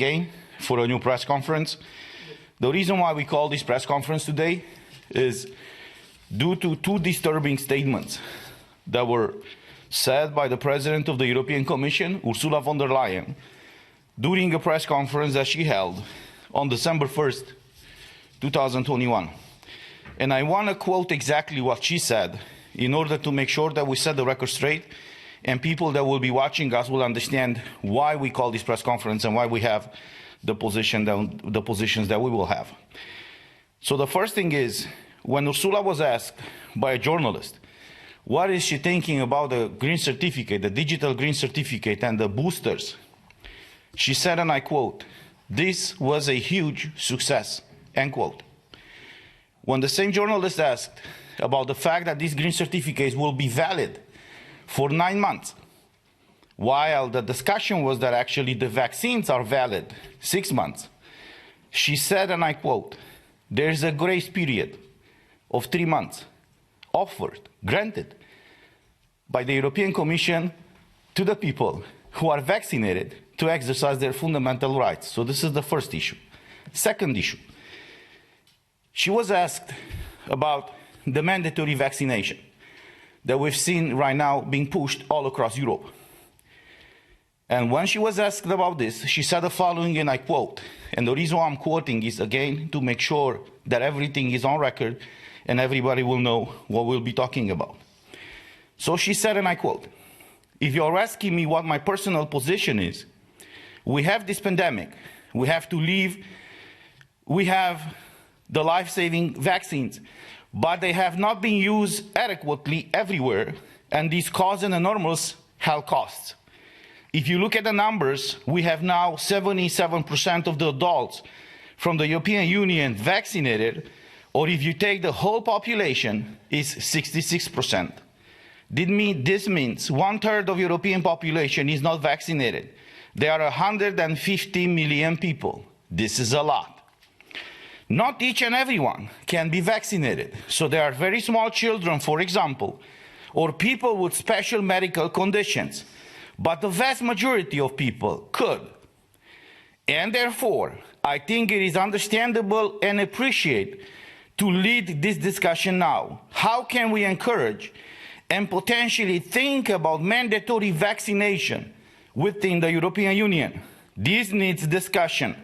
again for a new press conference. The reason why we call this press conference today is due to two disturbing statements that were said by the President of the European Commission, Ursula von der Leyen, during a press conference that she held on December 1st, 2021. And I want to quote exactly what she said in order to make sure that we set the record straight and people that will be watching us will understand why we call this press conference and why we have the positions that we will have. So the first thing is, when Ursula was asked by a journalist, what is she thinking about the green certificate, the digital green certificate and the boosters? She said, and I quote, "This was a huge success," end quote. When the same journalist asked about the fact that these green certificates will be valid for 9 months, while the discussion was that actually the vaccines are valid 6 months, she said, and I quote, "There's a grace period of 3 months offered, granted by the European Commission to the people who are vaccinated to exercise their fundamental rights." So this is the first issue. Second issue, she was asked about the mandatory vaccination that we've seen right now being pushed all across Europe. And when she was asked about this, she said the following, and I quote, and the reason why I'm quoting is, again, to make sure that everything is on record and everybody will know what we'll be talking about. So she said, and I quote, "If you're asking me what my personal position is, we have this pandemic, we have to leave, we have the life-saving vaccines, but they have not been used adequately everywhere, and these cause an enormous health costs. If you look at the numbers, we have now 77% of the adults from the European Union vaccinated, or if you take the whole population, is 66%. This means 1/3 of European population is not vaccinated. There are 150 million people. This is a lot. Not each and everyone can be vaccinated. So there are very small children, for example, or people with special medical conditions. But the vast majority of people could. And therefore, I think it is understandable and appreciated to lead this discussion now. How can we encourage and potentially think about mandatory vaccination within the European Union? This needs discussion.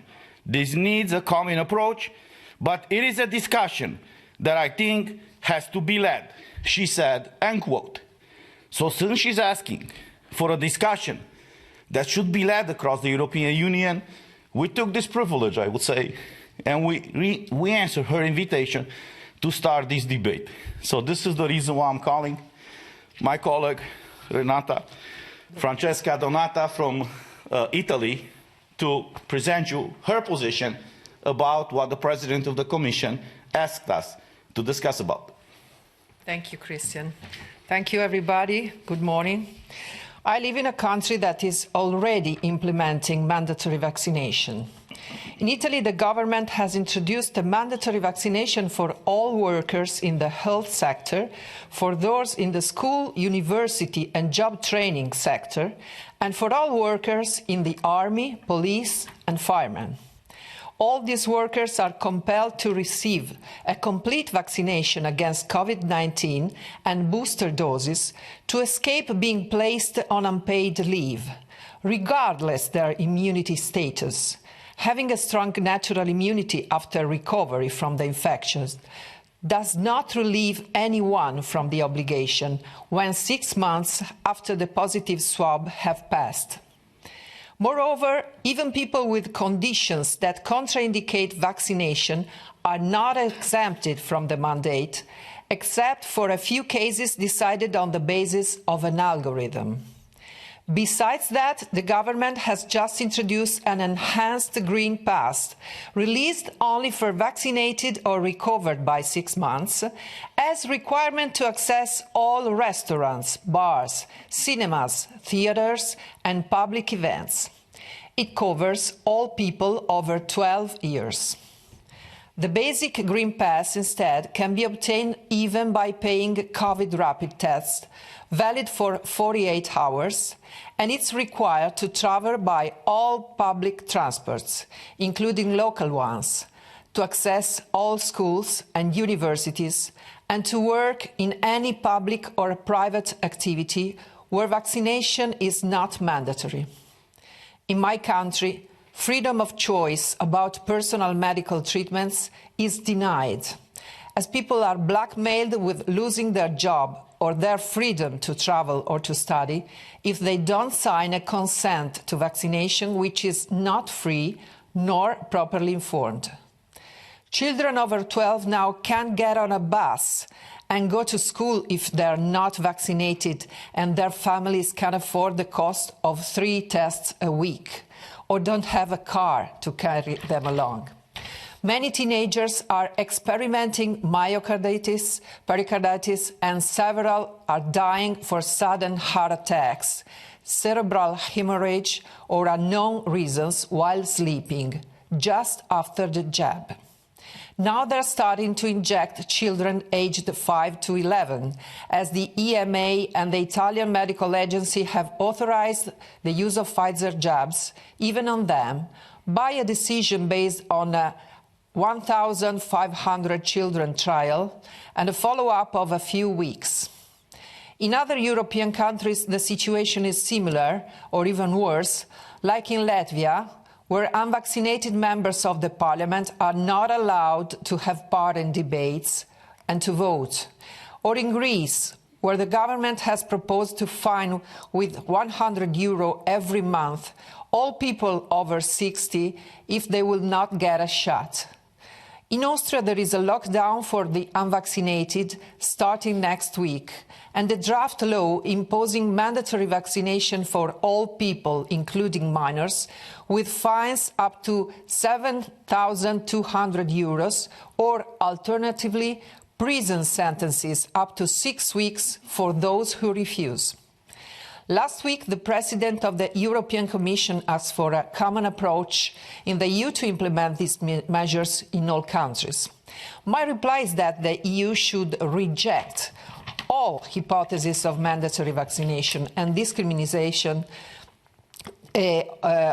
This needs a common approach, but it is a discussion that I think has to be led, she said, end quote. So since she's asking for a discussion that should be led across the European Union, we took this privilege, I would say, and we answered her invitation to start this debate. So this is the reason why I'm calling my colleague Francesca Donata from Italy to present you her position about what the President of the Commission asked us to discuss about. Thank you, Christian. Thank you, everybody. Good morning. I live in a country that is already implementing mandatory vaccination. In Italy, the government has introduced a mandatory vaccination for all workers in the health sector, for those in the school, university and job training sector, and for all workers in the army, police and firemen. All these workers are compelled to receive a complete vaccination against COVID-19 and booster doses to escape being placed on unpaid leave, regardless their immunity status. Having a strong natural immunity after recovery from the infection does not relieve anyone from the obligation when 6 months after the positive swab have passed. Moreover, even people with conditions that contraindicate vaccination are not exempted from the mandate, except for a few cases decided on the basis of an algorithm. Besides that, the government has just introduced an enhanced Green Pass, released only for vaccinated or recovered by 6 months, as requirement to access all restaurants, bars, cinemas, theatres and public events. It covers all people over 12 years. The basic Green Pass, instead, can be obtained even by paying COVID rapid tests, valid for 48 hours, and it's required to travel by all public transports, including local ones, to access all schools and universities, and to work in any public or private activity where vaccination is not mandatory. In my country, freedom of choice about personal medical treatments is denied, as people are blackmailed with losing their job or their freedom to travel or to study if they don't sign a consent to vaccination which is not free nor properly informed. Children over 12 now can't get on a bus and go to school if they're not vaccinated and their families can afford the cost of 3 tests a week, or don't have a car to carry them along. Many teenagers are experimenting myocarditis, pericarditis, and several are dying for sudden heart attacks, cerebral hemorrhage, or unknown reasons while sleeping, just after the jab. Now they're starting to inject children aged 5 to 11, as the EMA and the Italian Medical Agency have authorized the use of Pfizer jabs, even on them, by a decision based on a 1,500 children trial and a follow-up of a few weeks. In other European countries, the situation is similar, or even worse, like in Latvia, where unvaccinated members of the parliament are not allowed to have part in debates and to vote, or in Greece, where the government has proposed to fine with €100 every month all people over 60 if they will not get a shot. In Austria, there is a lockdown for the unvaccinated starting next week, and the draft law imposing mandatory vaccination for all people, including minors, with fines up to €7,200 or, alternatively, prison sentences up to 6 weeks for those who refuse. Last week, the President of the European Commission asked for a common approach in the EU to implement these measures in all countries. My reply is that the EU should reject all hypotheses of mandatory vaccination and discrimination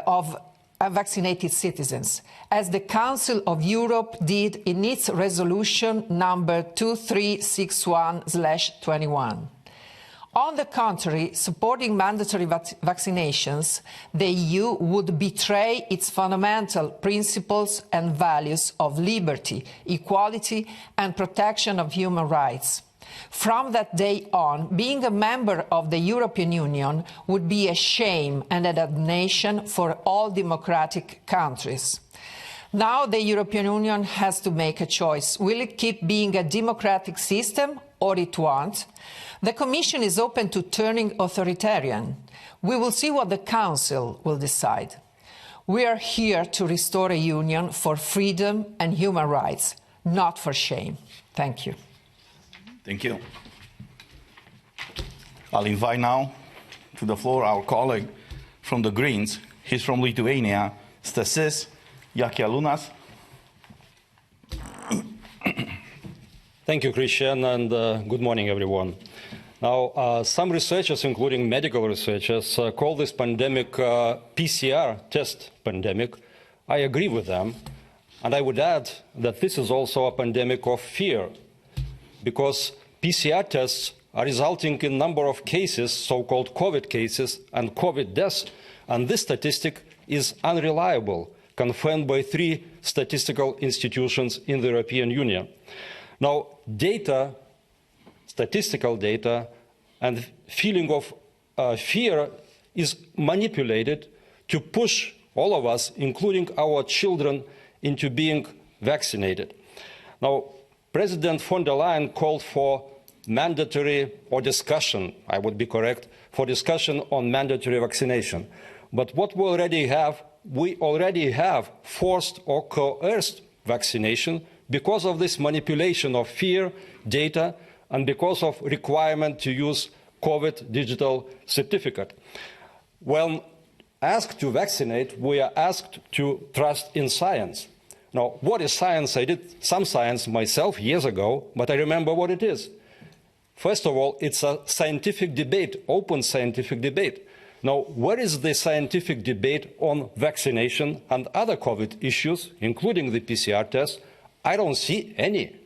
of unvaccinated citizens, as the Council of Europe did in its resolution number 2361/21. On the contrary, supporting mandatory vaccinations, the EU would betray its fundamental principles and values of liberty, equality and protection of human rights. From that day on, being a member of the European Union would be a shame and a damnation for all democratic countries. Now the European Union has to make a choice. Will it keep being a democratic system or it won't? The Commission is open to turning authoritarian. We will see what the Council will decide. We are here to restore a union for freedom and human rights, not for shame. Thank you. Thank you. I'll invite now to the floor our colleague from the Greens. He's from Lithuania, Stasys Jakialunas. Thank you, Christian, and good morning, everyone. Now, some researchers, including medical researchers, call this pandemic PCR test pandemic. I agree with them, and I would add that this is also a pandemic of fear, because PCR tests are resulting in a number of cases, so-called COVID cases and COVID deaths, and this statistic is unreliable, confirmed by 3 statistical institutions in the European Union. Now, data, statistical data, and feeling of fear is manipulated to push all of us, including our children, into being vaccinated. Now, President von der Leyen called for mandatory, or discussion, I would be correct, for discussion on mandatory vaccination. But what we already have forced or coerced vaccination because of this manipulation of fear, data, and because of requirement to use COVID digital certificate. When asked to vaccinate, we are asked to trust in science. Now, what is science? I did some science myself years ago, but I remember what it is. First of all, it's a scientific debate, open scientific debate. Now, where is the scientific debate on vaccination and other COVID issues, including the PCR test? I don't see any.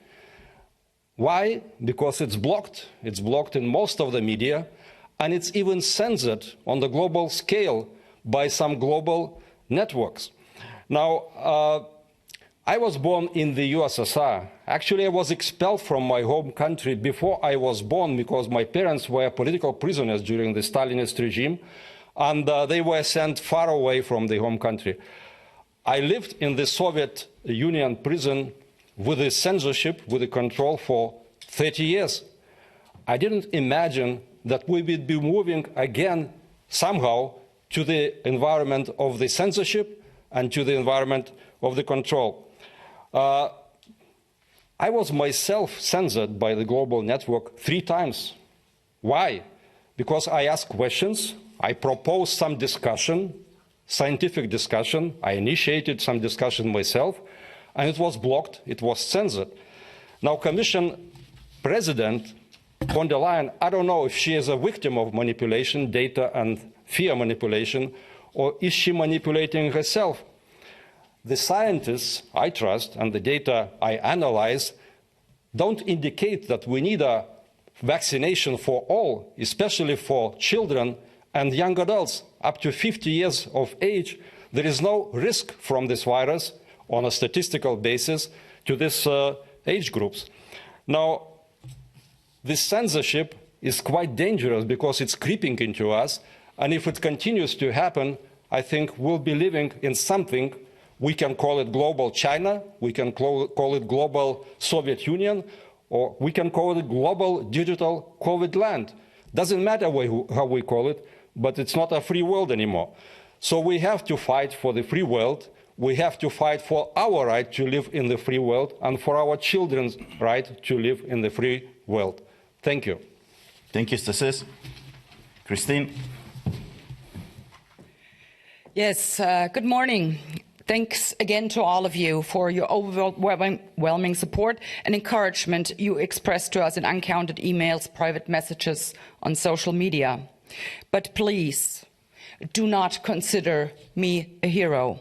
Why? Because it's blocked. It's blocked in most of the media, and it's even censored on the global scale by some global networks. Now, I was born in the USSR. Actually, I was expelled from my home country before I was born because my parents were political prisoners during the Stalinist regime, and they were sent far away from the home country. I lived in the Soviet Union prison with the censorship, with the control for 30 years. I didn't imagine that we would be moving again somehow to the environment of the censorship and to the environment of the control. I was myself censored by the global network 3 times. Why? Because I asked questions, I proposed some discussion, scientific discussion, I initiated some discussion myself, and it was blocked, it was censored. Now, Commission President von der Leyen, I don't know if she is a victim of manipulation, data and fear manipulation, or is she manipulating herself? The scientists I trust and the data I analyze don't indicate that we need a vaccination for all, especially for children and young adults up to 50 years of age. There is no risk from this virus on a statistical basis to these age groups. Now, this censorship is quite dangerous because it's creeping into us, and if it continues to happen, I think we'll be living in something. We can call it global China, we can call it global Soviet Union, or we can call it global digital COVID land. Doesn't matter how we call it, but it's not a free world anymore. So we have to fight for the free world. We have to fight for our right to live in the free world and for our children's right to live in the free world. Thank you. Thank you, Stasys. Christine? Yes, good morning. Thanks again to all of you for your overwhelming support and encouragement you expressed to us in uncounted emails, private messages on social media. But please, do not consider me a hero.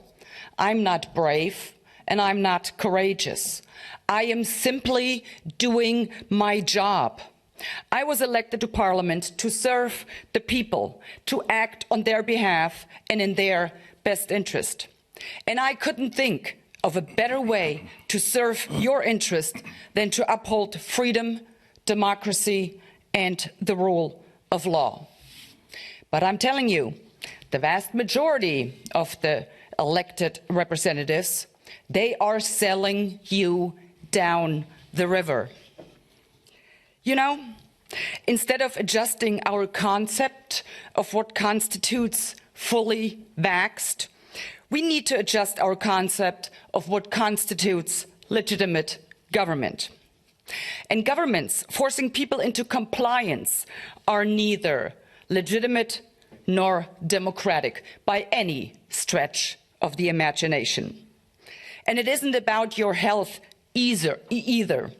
I'm not brave and I'm not courageous. I am simply doing my job. I was elected to Parliament to serve the people, to act on their behalf and in their best interest. And I couldn't think of a better way to serve your interest than to uphold freedom, democracy, and the rule of law. But I'm telling you, the vast majority of the elected representatives, they are selling you down the river. You know, instead of adjusting our concept of what constitutes fully vaxxed, we need to adjust our concept of what constitutes legitimate government. And governments forcing people into compliance are neither legitimate nor democratic by any stretch of the imagination. And it isn't about your health either.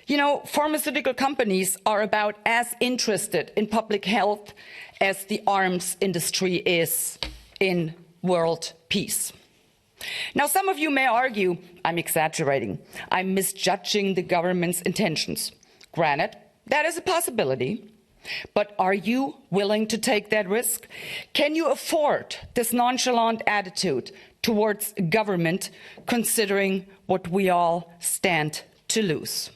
You know, pharmaceutical companies are about as interested in public health as the arms industry is in world peace. Now, some of you may argue I'm exaggerating. I'm misjudging the government's intentions. Granted, that is a possibility. But are you willing to take that risk? Can you afford this nonchalant attitude towards government, considering what we all stand to lose?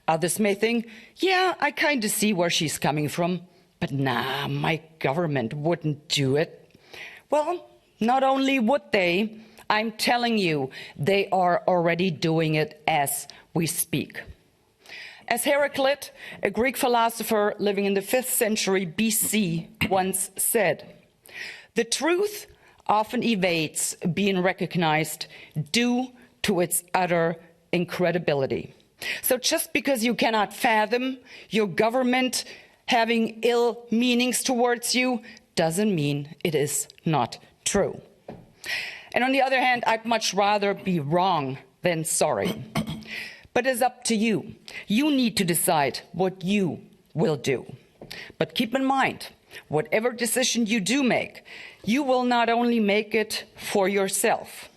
Others may think, yeah, I kind of see where she's coming from, but nah, my government wouldn't do it. Well, not only would they, I'm telling you, they are already doing it as we speak. As Heraclit, a Greek philosopher living in the 5th century BC, once said, the truth often evades being recognized due to its utter incredibility. So just because you cannot fathom your government having ill meanings towards you doesn't mean it is not true. And on the other hand, I'd much rather be wrong than sorry. But it's up to you. You need to decide what you will do. But keep in mind, whatever decision you do make, you will not only make it for yourself.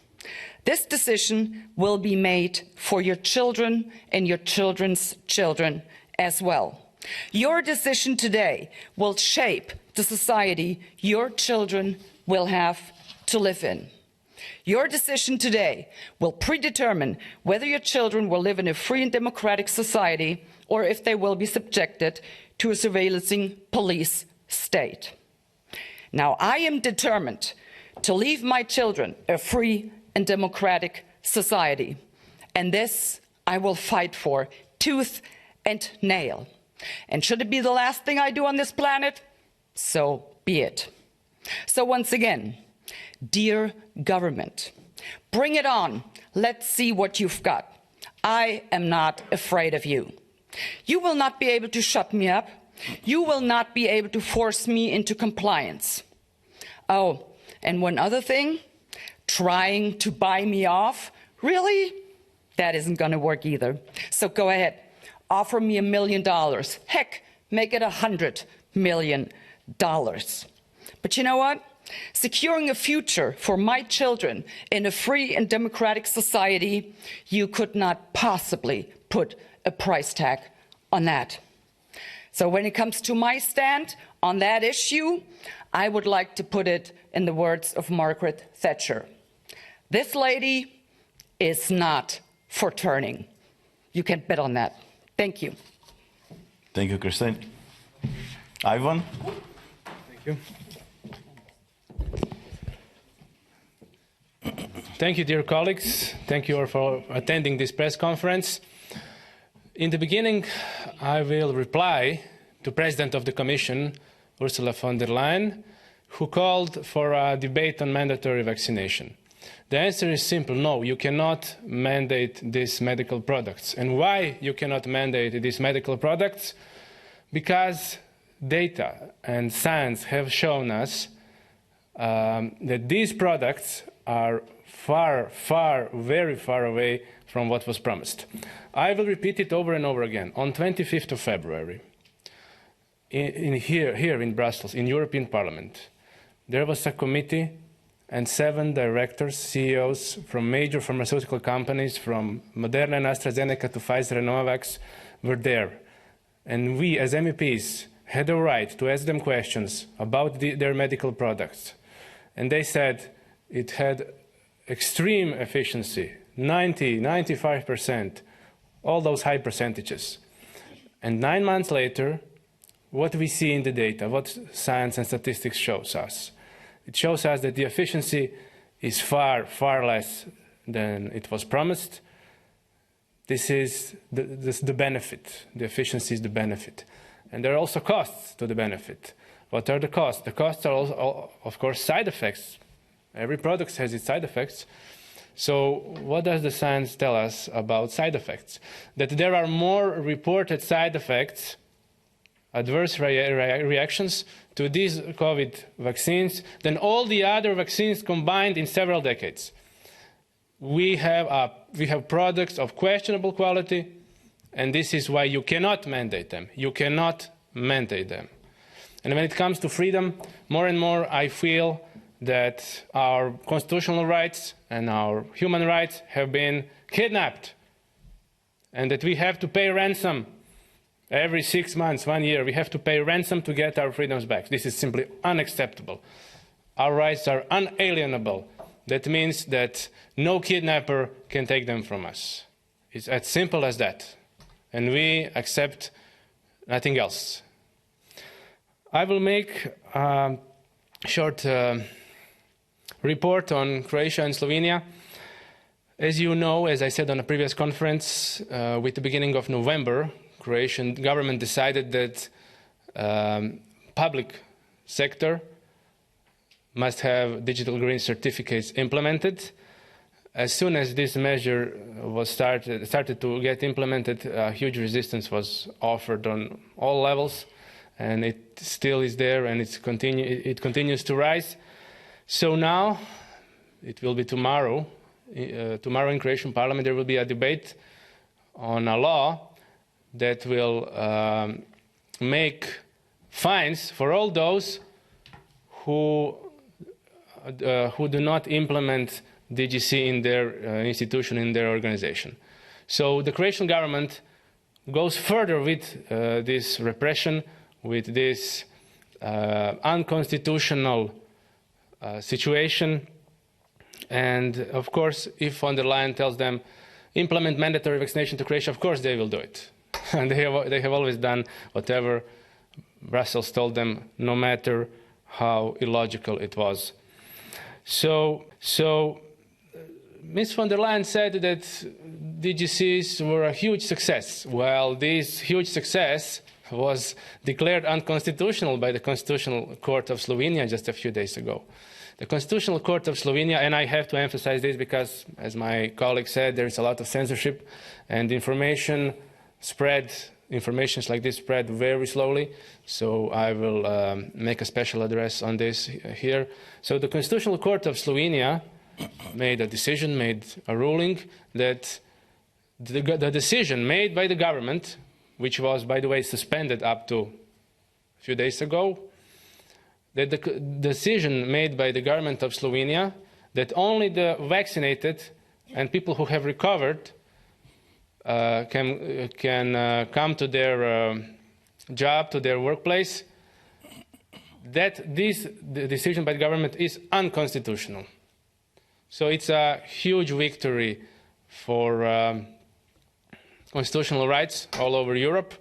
This decision will be made for your children and your children's children as well. Your decision today will shape the society your children will have to live in. Your decision today will predetermine whether your children will live in a free and democratic society or if they will be subjected to a surveillancing police state. Now, I am determined to leave my children a free and democratic society, and this I will fight for tooth and nail. And should it be the last thing I do on this planet, so be it. So once again, dear government, bring it on. Let's see what you've got. I am not afraid of you. You will not be able to shut me up. You will not be able to force me into compliance. Oh, and one other thing, trying to buy me off, really? That isn't going to work either. So go ahead, offer me $1 million. Heck, make it $100 million. But you know what? Securing a future for my children in a free and democratic society, you could not possibly put a price tag on that. So when it comes to my stand on that issue, I would like to put it in the words of Margaret Thatcher. This lady is not for turning. You can bet on that. Thank you. Thank you, Christine. Ivan? Thank you. Thank you, dear colleagues. Thank you all for attending this press conference. In the beginning, I will reply to President of the Commission, Ursula von der Leyen, who called for a debate on mandatory vaccination. The answer is simple: no, you cannot mandate these medical products. And why you cannot mandate these medical products? Because data and science have shown us that these products are very far away from what was promised. I will repeat it over and over again. On 25th of February, here in Brussels, in European Parliament, there was a committee and 7 directors, CEOs from major pharmaceutical companies, from Moderna and AstraZeneca to Pfizer and Novavax, were there. And we, as MEPs, had the right to ask them questions about their medical products. And they said it had extreme efficiency, 90, 95%, all those high percentages. And 9 months later, what we see in the data, what science and statistics shows us, it shows us that the efficiency is far less than it was promised. This is the benefit. The efficiency is the benefit. And there are also costs to the benefit. What are the costs? The costs are also, of course, side effects. Every product has its side effects. So what does the science tell us about side effects? That there are more reported side effects, adverse reactions to these COVID vaccines than all the other vaccines combined in several decades. We have products of questionable quality, and this is why you cannot mandate them. You cannot mandate them. And when it comes to freedom, more and more I feel that our constitutional rights and our human rights have been kidnapped, and that we have to pay ransom. Every 6 months, 1 year, we have to pay ransom to get our freedoms back. This is simply unacceptable. Our rights are unalienable. That means that no kidnapper can take them from us. It's as simple as that. And we accept nothing else. I will make a short report on Croatia and Slovenia. As you know, as I said on a previous conference, with the beginning of November, Croatian government decided that public sector must have digital green certificates implemented. As soon as this measure was started to get implemented, huge resistance was offered on all levels, and it still is there, and it continues to rise. So now, it will be tomorrow. Tomorrow in Croatian Parliament there will be a debate on a law that will make fines for all those who do not implement DGC in their institution, in their organization. So the Croatian government goes further with this repression, with this unconstitutional situation. And of course, if von der Leyen tells them, implement mandatory vaccination to Croatia, of course they will do it. And they have always done whatever Brussels told them, no matter how illogical it was. So Ms. von der Leyen said that DGCs were a huge success. Well, this huge success was declared unconstitutional by the Constitutional Court of Slovenia just a few days ago. The Constitutional Court of Slovenia, and I have to emphasize this because, as my colleague said, there is a lot of censorship and informations like this spread very slowly, so I will make a special address on this here. So the Constitutional Court of Slovenia made a decision, made a ruling that the decision made by the government, which was, by the way, suspended up to a few days ago, that the decision made by the government of Slovenia that only the vaccinated and people who have recovered can come to their job, to their workplace, that the decision by the government is unconstitutional. So it's a huge victory for constitutional rights all over Europe,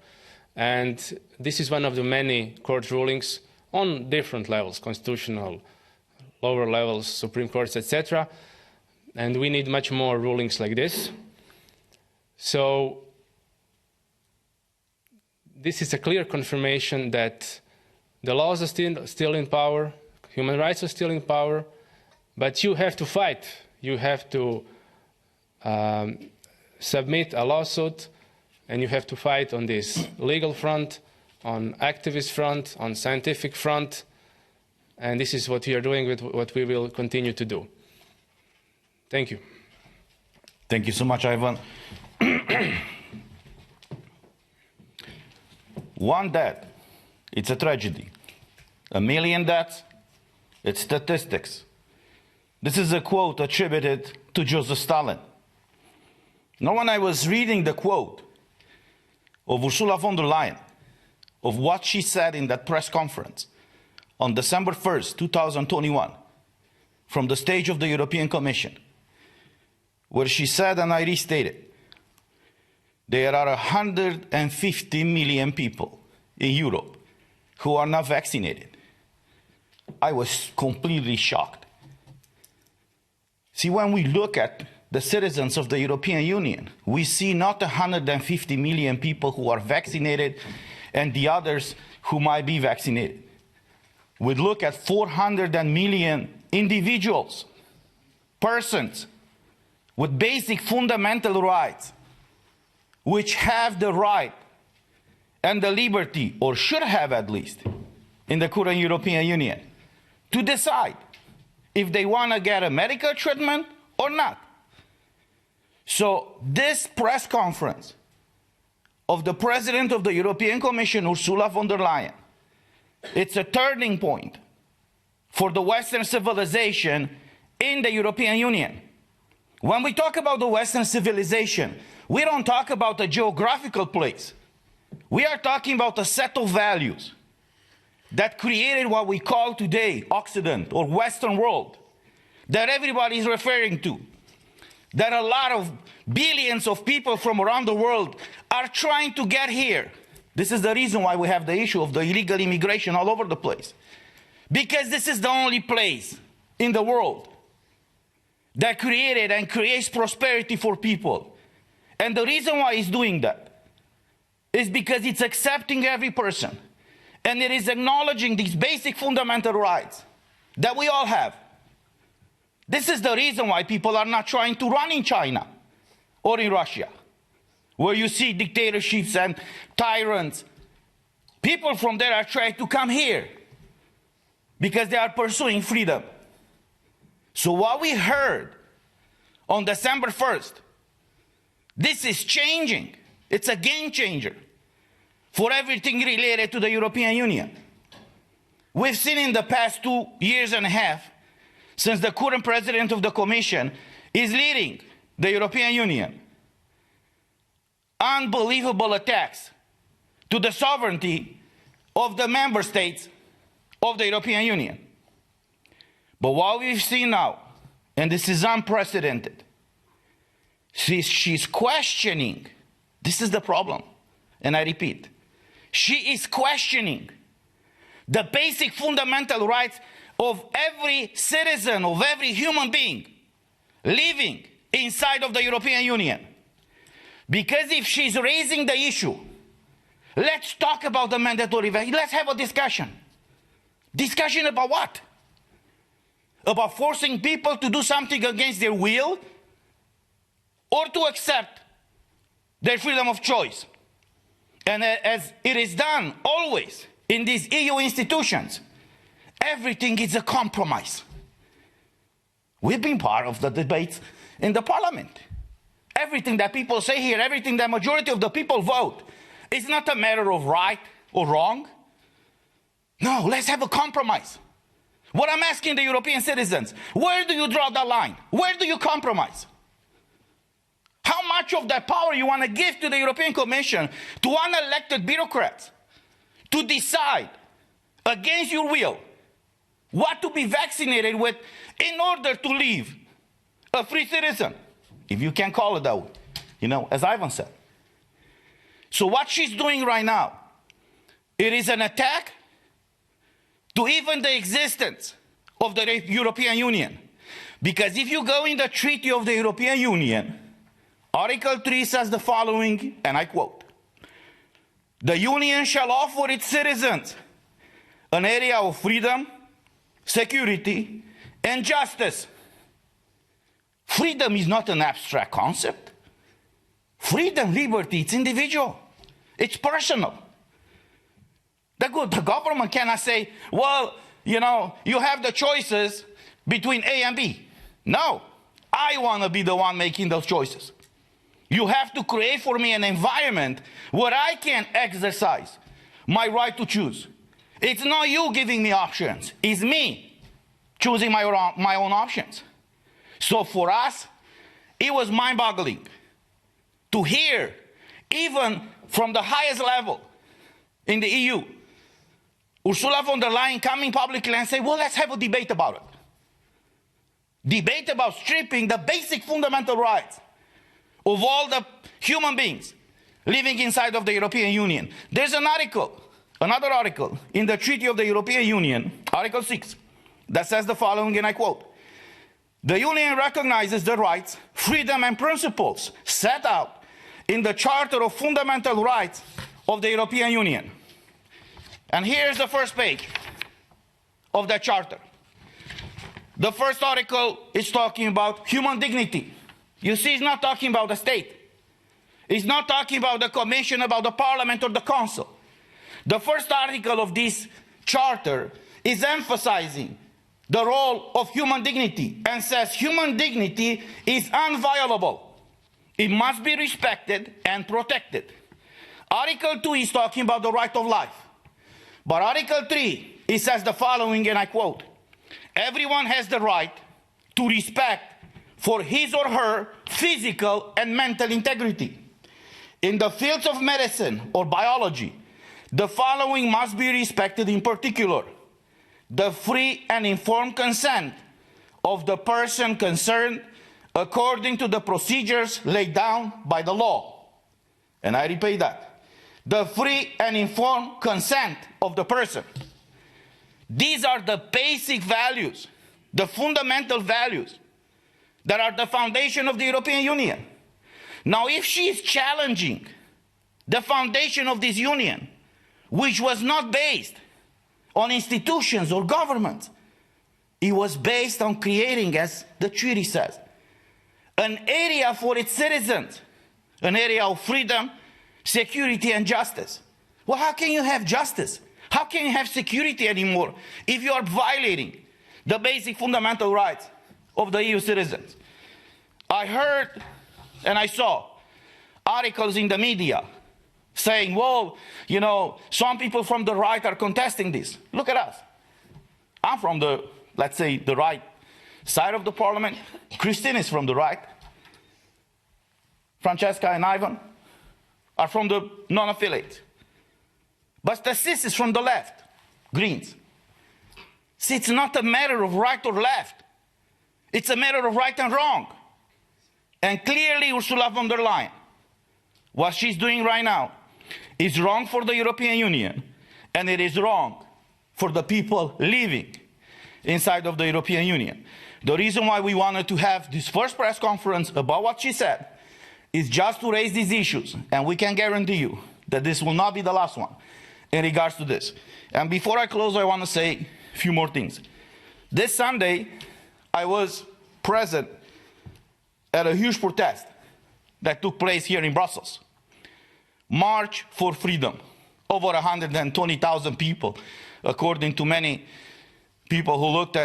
and this is one of the many court rulings on different levels, constitutional, lower levels, Supreme Courts, etc. And we need much more rulings like this. So this is a clear confirmation that the laws are still in power, human rights are still in power, but you have to fight. You have to submit a lawsuit, and you have to fight on this legal front, on activist front, on scientific front, and this is what we are doing, with what we will continue to do. Thank you. Thank you so much, Ivan. One death, it's a tragedy. 1 million deaths, it's statistics. This is a quote attributed to Joseph Stalin. Now, when I was reading the quote of Ursula von der Leyen, of what she said in that press conference on December 1st, 2021, from the stage of the European Commission, where she said, and I restate it, there are 150 million people in Europe who are not vaccinated. I was completely shocked. See, when we look at the citizens of the European Union, we see not 150 million people who are vaccinated and the others who might be vaccinated. We look at 400 million individuals, persons with basic fundamental rights, which have the right and the liberty, or should have at least, in the current European Union, to decide if they want to get a medical treatment or not. So this press conference of the President of the European Commission, Ursula von der Leyen, it's a turning point for the Western civilization in the European Union. When we talk about the Western civilization, we don't talk about a geographical place. We are talking about a set of values that created what we call today Occident or Western world, that everybody is referring to, that a lot of billions of people from around the world are trying to get here. This is the reason why we have the issue of the illegal immigration all over the place. Because this is the only place in the world that created and creates prosperity for people. And the reason why it's doing that is because it's accepting every person. And it is acknowledging these basic fundamental rights that we all have. This is the reason why people are not trying to run in China or in Russia, where you see dictatorships and tyrants. People from there are trying to come here because they are pursuing freedom. So what we heard on December 1st, this is changing. It's a game changer for everything related to the European Union. We've seen in the past 2 years and a half, since the current president of the Commission is leading the European Union, unbelievable attacks to the sovereignty of the member states of the European Union. But what we've seen now, and this is unprecedented, she's questioning, this is the problem, and I repeat, she is questioning the basic fundamental rights of every citizen, of every human being living inside of the European Union. Because if she's raising the issue, let's talk about the mandatory vaccine, let's have a discussion. Discussion about what? About forcing people to do something against their will, or to accept their freedom of choice. And as it is done always in these EU institutions, everything is a compromise. We've been part of the debates in the parliament. Everything that people say here, everything that majority of the people vote, is not a matter of right or wrong. No, let's have a compromise. What I'm asking the European citizens, where do you draw the line? Where do you compromise? How much of that power you want to give to the European Commission, to unelected bureaucrats, to decide against your will what to be vaccinated with in order to live a free citizen, if you can call it that way, you know, as Ivan said. So what she's doing right now, it is an attack to even the existence of the European Union. Because if you go in the Treaty of the European Union, Article 3 says the following, and I quote, "The Union shall offer its citizens an area of freedom, security, and justice." Freedom is not an abstract concept. Freedom, liberty, it's individual. It's personal. The government cannot say, well, you know, you have the choices between A and B. No, I want to be the one making those choices. You have to create for me an environment where I can exercise my right to choose. It's not you giving me options. It's me choosing my own options. So for us, it was mind-boggling to hear, even from the highest level in the EU, Ursula von der Leyen coming publicly and say, well, let's have a debate about it. Debate about stripping the basic fundamental rights of all the human beings living inside of the European Union. There's an article, another article in the Treaty of the European Union, Article 6, that says the following, and I quote, "The Union recognizes the rights, freedom, and principles set out in the Charter of Fundamental Rights of the European Union." And here's the first page of that charter. The first article is talking about human dignity. You see, it's not talking about the state. It's not talking about the Commission, about the Parliament, or the Council. The first article of this charter is emphasizing the role of human dignity and says human dignity is inviolable. It must be respected and protected. Article 2 is talking about the right of life. But Article 3, it says the following, and I quote, "Everyone has the right to respect for his or her physical and mental integrity. In the fields of medicine or biology, the following must be respected in particular: the free and informed consent of the person concerned according to the procedures laid down by the law." And I repeat that. The free and informed consent of the person. These are the basic values, the fundamental values that are the foundation of the European Union. Now, if she is challenging the foundation of this union, which was not based on institutions or governments, it was based on creating, as the treaty says, an area for its citizens, an area of freedom, security, and justice. Well, how can you have justice? How can you have security anymore if you are violating the basic fundamental rights of the EU citizens. I heard and I saw articles in the media saying, well, you know, some people from the right are contesting this. Look at us. I'm from the, let's say, the right side of the parliament. Christine is from the right. Francesca and Ivan are from the non-affiliate. But Stasis is from the left, Greens. See, it's not a matter of right or left. It's a matter of right and wrong. And clearly Ursula von der Leyen, what she's doing right now is wrong for the European Union, and it is wrong for the people living inside of the European Union. The reason why we wanted to have this first press conference about what she said is just to raise these issues, and we can guarantee you that this will not be the last one in regards to this. And before I close, I want to say a few more things. This Sunday, I was present at a huge protest that took place here in Brussels. March for Freedom. Over 120,000 people, according to many people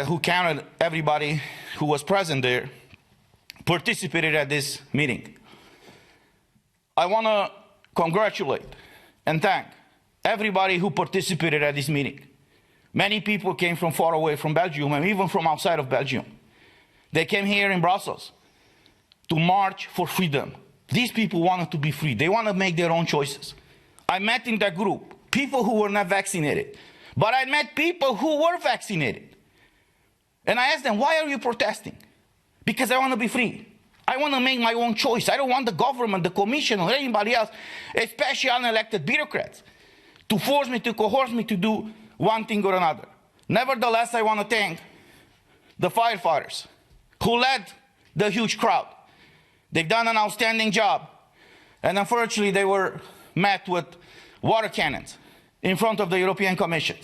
who counted everybody who was present there, participated at this meeting. I want to congratulate and thank everybody who participated at this meeting. Many people came from far away from Belgium and even from outside of Belgium. They came here in Brussels to march for freedom. These people wanted to be free. They want to make their own choices. I met in that group people who were not vaccinated, but I met people who were vaccinated. And I asked them, why are you protesting? Because I want to be free. I want to make my own choice. I don't want the government, the commission, or anybody else, especially unelected bureaucrats, to force me, to coerce me to do one thing or another. Nevertheless, I want to thank the firefighters who led the huge crowd. They've done an outstanding job. And unfortunately, they were met with water cannons in front of the European Commission.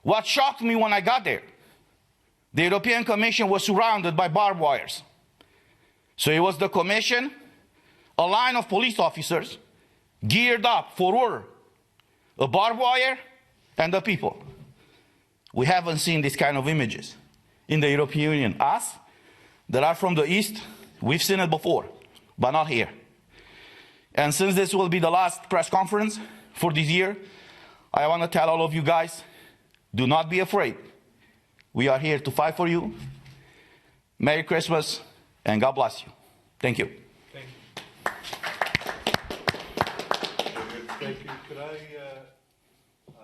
What shocked me when I got there, the European Commission was surrounded by barbed wires. So it was the Commission, a line of police officers, geared up for war, a barbed wire, and the people. We haven't seen this kind of images in the European Union. Us, that are from the East, we've seen it before, but not here. And since this will be the last press conference for this year, I want to tell all of you guys, do not be afraid. We are here to fight for you. Merry Christmas, and God bless you. Thank you. Thank you. Thank you. Could I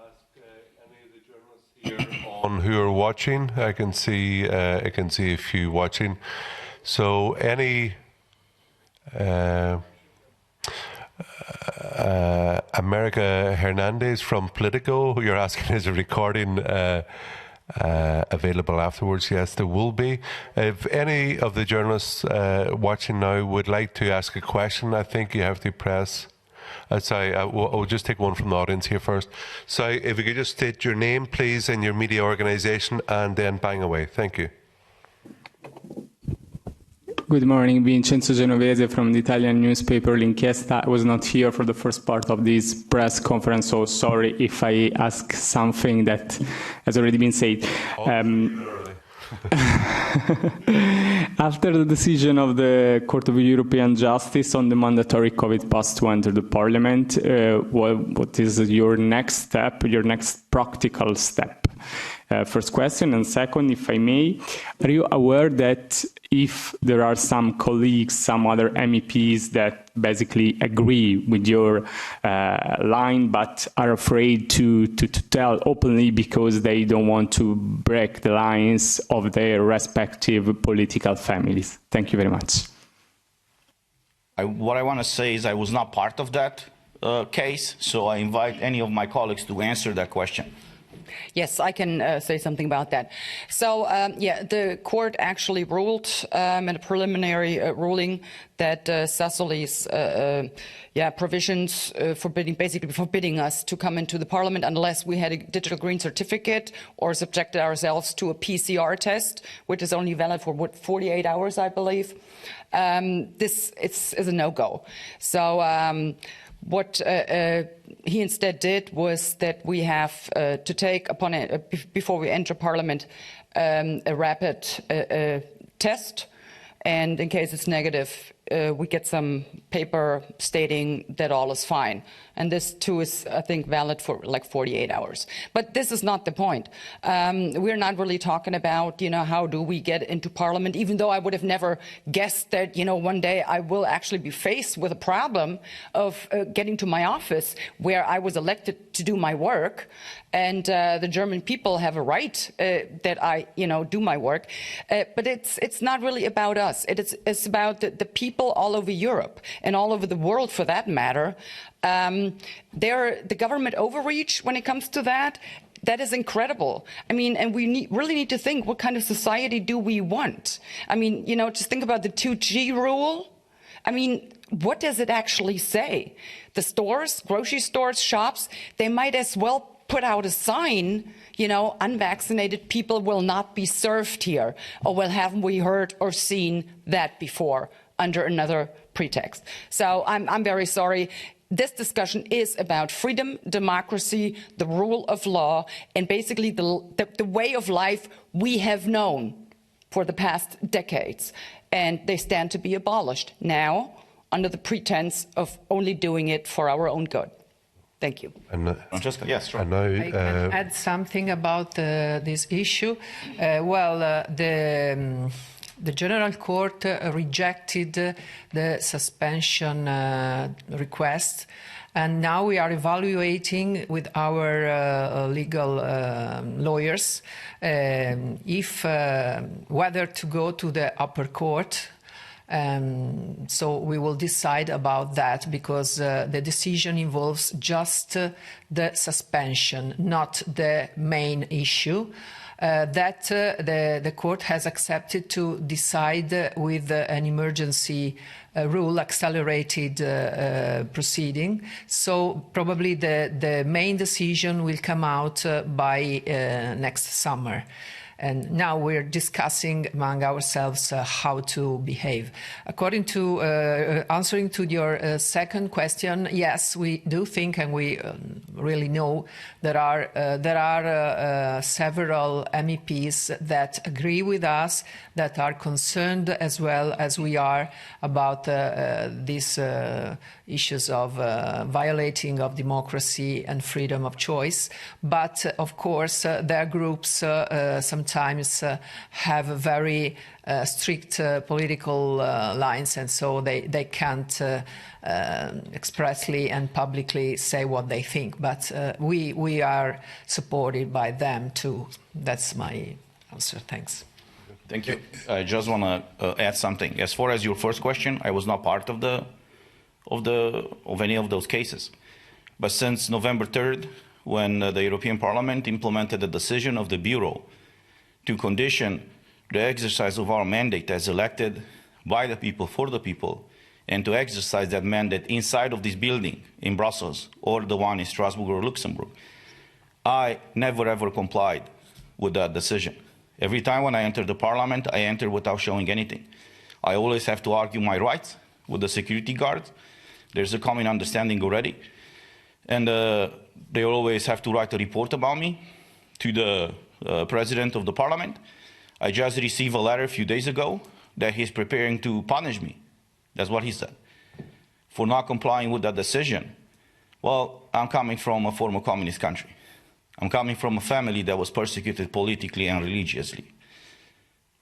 ask any of the journalists here on who are watching? I can see a few watching. So any America Hernandez from Politico, who you're asking is a recording available afterwards? Yes, there will be. If any of the journalists watching now would like to ask a question, I think you have to press. Sorry, I'll just take one from the audience here first. So if you could just state your name, please, and your media organisation, and then bang away. Thank you. Good morning, Vincenzo Genovese from the Italian newspaper L'Inchiesta. I was not here for the first part of this press conference, so sorry if I ask something that has already been said. After the decision of the Court of European Justice on the mandatory COVID pass to enter the Parliament, what is your next step, your next practical step? First question. And second, if I may, are you aware that if there are some colleagues, some other MEPs that basically agree with your line but are afraid to tell openly because they don't want to break the lines of their respective political families? Thank you very much. What I want to say is I was not part of that case, so I invite any of my colleagues to answer that question. Yes, I can say something about that. So, yeah, the court actually ruled in a preliminary ruling that Sassoli's provisions basically forbidding us to come into the parliament unless we had a digital green certificate or subjected ourselves to a PCR test, which is only valid for 48 hours, I believe. This is a no-go. So what he instead did was that we have to take upon it before we enter Parliament a rapid test, and in case it's negative, we get some paper stating that all is fine. And this too is, I think, valid for like 48 hours. But this is not the point. We're not really talking about, how do we get into parliament, even though I would have never guessed that, one day I will actually be faced with a problem of getting to my office where I was elected to do my work. And the German people have a right that I, do my work. But it's not really about us. It's about the people all over Europe and all over the world, for that matter. The government overreach when it comes to that is incredible. I mean, and we really need to think, what kind of society do we want? I mean, just think about the 2G rule. I mean, what does it actually say? The stores, grocery stores, shops, they might as well put out a sign, unvaccinated people will not be served here. Or, well, haven't we heard or seen that before under another pretext? So I'm very sorry. This discussion is about freedom, democracy, the rule of law, and basically the way of life we have known for the past decades. And they stand to be abolished now under the pretense of only doing it for our own good. Thank you. Francesca, yes, sure. I can add something about this issue. The General Court rejected the suspension request, and now we are evaluating with our legal lawyers if whether to go to the upper court. So we will decide about that, because the decision involves just the suspension, not the main issue. That the court has accepted to decide with an emergency rule, accelerated proceeding. So probably the main decision will come out by next summer. And now we're discussing among ourselves how to behave. According to answering to your second question, yes, we do think, and we really know there are several MEPs that agree with us, that are concerned as well as we are about these issues of violating of democracy and freedom of choice. But of course, their groups sometimes have very strict political lines, and so they can't expressly and publicly say what they think. But we are supported by them too. That's my answer. Thanks. Thank you. I just want to add something. As far as your first question, I was not part of any of those cases. But since November 3rd, when the European Parliament implemented the decision of the Bureau to condition the exercise of our mandate as elected by the people for the people, and to exercise that mandate inside of this building in Brussels or the one in Strasbourg or Luxembourg, I never ever complied with that decision. Every time when I enter the parliament, I enter without showing anything. I always have to argue my rights with the security guards. There's a common understanding already. And they always have to write a report about me to the president of the parliament. I just received a letter a few days ago that he's preparing to punish me. That's what he said, for not complying with that decision. Well, I'm coming from a former communist country. I'm coming from a family that was persecuted politically and religiously.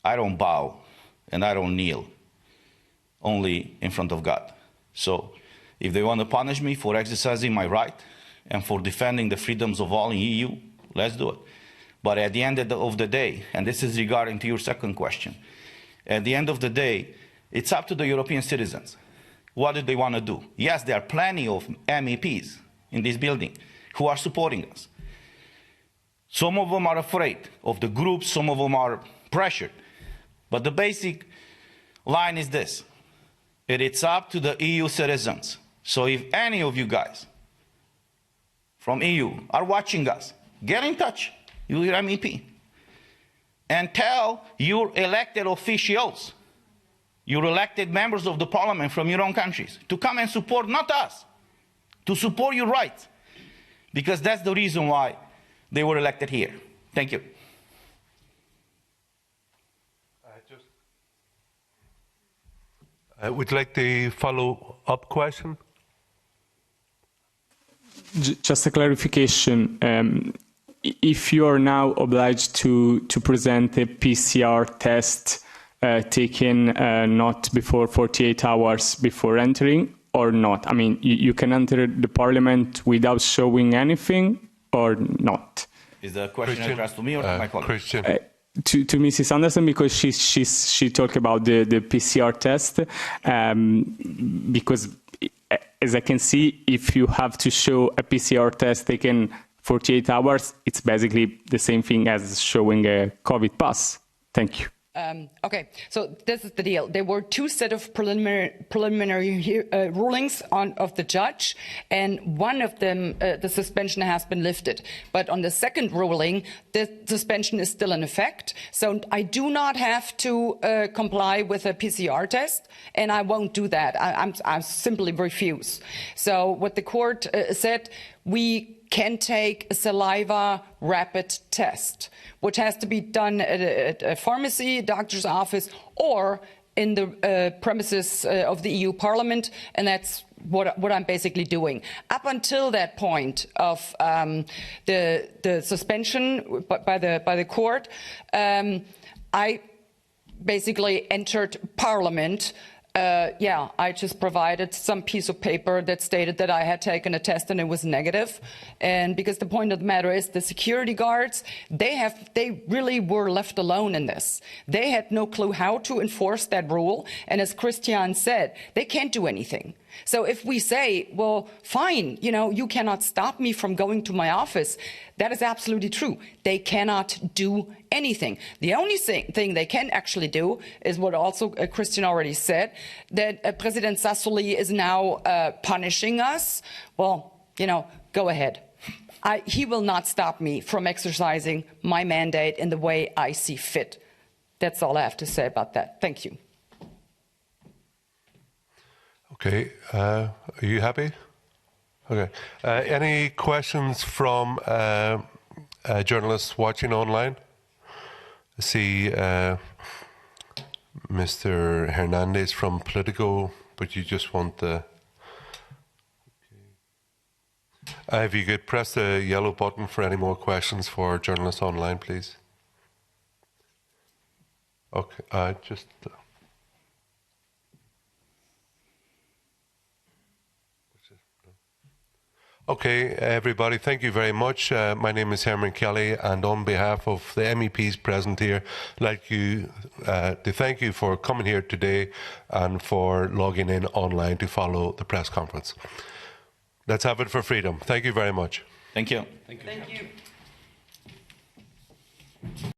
I don't bow and I don't kneel, only in front of God. So if they want to punish me for exercising my right and for defending the freedoms of all in EU, let's do it. But at the end of the day, and this is regarding to your second question, at the end of the day, it's up to the European citizens. What do they want to do? Yes, there are plenty of MEPs in this building who are supporting us. Some of them are afraid of the groups, some of them are pressured. But the basic line is this: it's up to the EU citizens. So if any of you guys from EU are watching us, get in touch with your MEP and tell your elected officials, your elected members of the parliament from your own countries, to come and support, not us, to support your rights, because that's the reason why they were elected here. Thank you. Would you like the follow-up question? Just a clarification. If you are now obliged to present a PCR test taken not before 48 hours before entering or not? I mean, you can enter the parliament without showing anything or not? Is the question addressed to me or to my colleague? Christian. To Mrs. Anderson, because she talked about the PCR test, because as I can see, if you have to show a PCR test taken 48 hours, it's basically the same thing as showing a COVID pass. Thank you. Okay, so this is the deal. There were two set of preliminary rulings of the judge, and one of them, the suspension has been lifted. But on the second ruling, the suspension is still in effect. So I do not have to comply with a PCR test, and I won't do that. I simply refuse. So what the court said, we can take a saliva rapid test, which has to be done at a pharmacy, doctor's office, or in the premises of the EU Parliament, and that's what I'm basically doing. Up until that point of the suspension by the court, I basically entered Parliament. I just provided some piece of paper that stated that I had taken a test and it was negative. And because the point of the matter is the security guards, they really were left alone in this. They had no clue how to enforce that rule. And as Christian said, they can't do anything. So if we say, well, fine, you cannot stop me from going to my office, that is absolutely true. They cannot do anything. The only thing they can actually do is what also Christian already said, that President Sassoli is now punishing us. Well, go ahead. He will not stop me from exercising my mandate in the way I see fit. That's all I have to say about that. Thank you. Okay, are you happy? Okay. Any questions from journalists watching online? I see Mr. Hernandez from Politico, but you just want the... Okay. If you could press the yellow button for any more questions for journalists online, please. Okay, Okay, everybody, thank you very much. My name is Herman Kelly, and on behalf of the MEPs present here, I'd like to thank you for coming here today and for logging in online to follow the press conference. Let's have it for freedom. Thank you very much. Thank you. Thank you.